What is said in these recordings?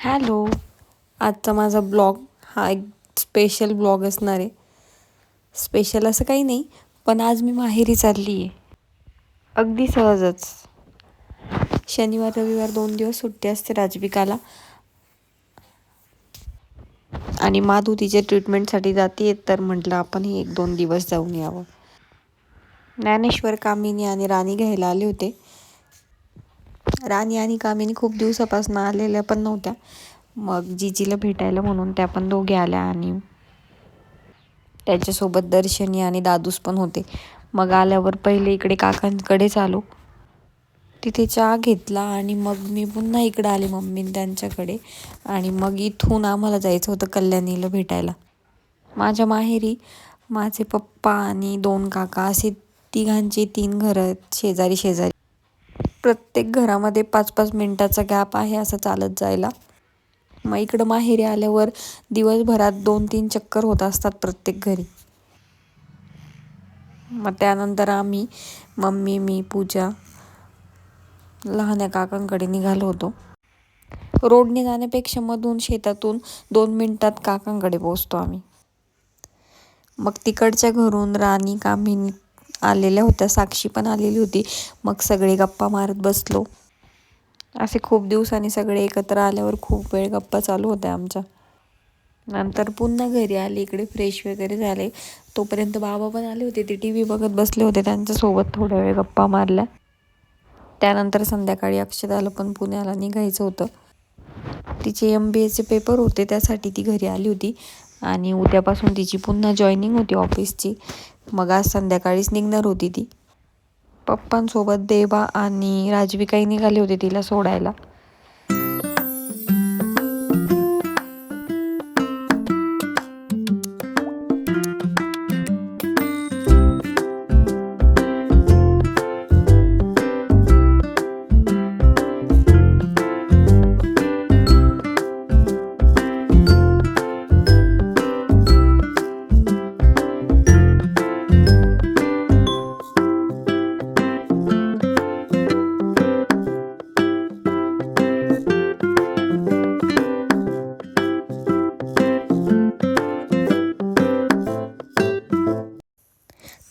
Hello. आजचा माझा blog हा एक स्पेशल ब्लॉग असणार आहे. स्पेशल असं काही नाही, पण आज मी माहेरी चालली आहे. अगदी सहजच. शनिवार रविवार 2 दिवस सुट्टी असते राजविकाला. आणि माधू तिच्या ट्रीटमेंटसाठी जाते, तर म्हटलं आपणही 1-2 दिवस जाऊन यावं. ज्ञानेश्वर, कामिनी आणि राणी घ्यायला आले होते. राणी आणि कामिनी खूप दिवसापासून आलेल्या पण नव्हत्या. मग जीजीला भेटायला म्हणून त्या पण दोघे आल्या आणि त्याच्यासोबत दर्शनी आणि दादूस पण होते. मग आल्यावर पहिले इकडे काकांकडेच आलो. तिथे चहा घेतला आणि मग मी पुन्हा इकडे आले मम्मी त्यांच्याकडे. आणि मग इथून आम्हाला जायचं होतं कल्याणीला भेटायला. माझ्या माहेरी माझे पप्पा आणि 2 काका असे तिघांची 3 घरं शेजारी शेजारी. प्रत्येक घरामध्ये 5-5 मिनिटाचा गॅप आहे असं चालत जायला. मग इकडं माहेरी आल्यावर दिवसभरात 2-3 चक्कर होत असतात प्रत्येक घरी. मग त्यानंतर आम्ही मम्मी, मी, पूजा लहान्या काकांकडे निघालो होतो. रोडने जाण्यापेक्षा मधून शेतातून 2 मिनिटात काकांकडे पोहोचतो आम्ही. मग तिकडच्या घरून राणी, कामिनी आलेल्या होत्या, साक्षी पण आलेली होती. मग सगळे गप्पा मारत बसलो. असे खूप दिवसांनी सगळे एकत्र आल्यावर खूप वेळ गप्पा चालू होत्या आमच्या. नंतर पुन्हा घरी आले, इकडे फ्रेश वगैरे झाले. तोपर्यंत बाबा पण आले होते, ते TV बघत बसले होते. त्यांच्यासोबत थोड्या वेळ गप्पा मारल्या. त्यानंतर संध्याकाळी अक्षताला पण पुण्याला निघायचं होतं. तिचे MBAचे पेपर होते, त्यासाठी ती घरी आली होती. आणि उद्यापासून तिची पुन्हा जॉईनिंग होती ऑफिसची. मग आज संध्याकाळीच निघणार होती ती. पप्पांसोबत देवा आणि राजविकाही निघाले होते तिला सोडायला.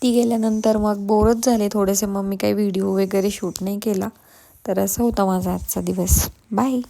ती गेल्यानंतर मग बोरच झाले थोडेसे. मग मी काही व्हिडिओ वगैरे शूट नाही केला. तर असा होता माझा आजचा दिवस. बाय.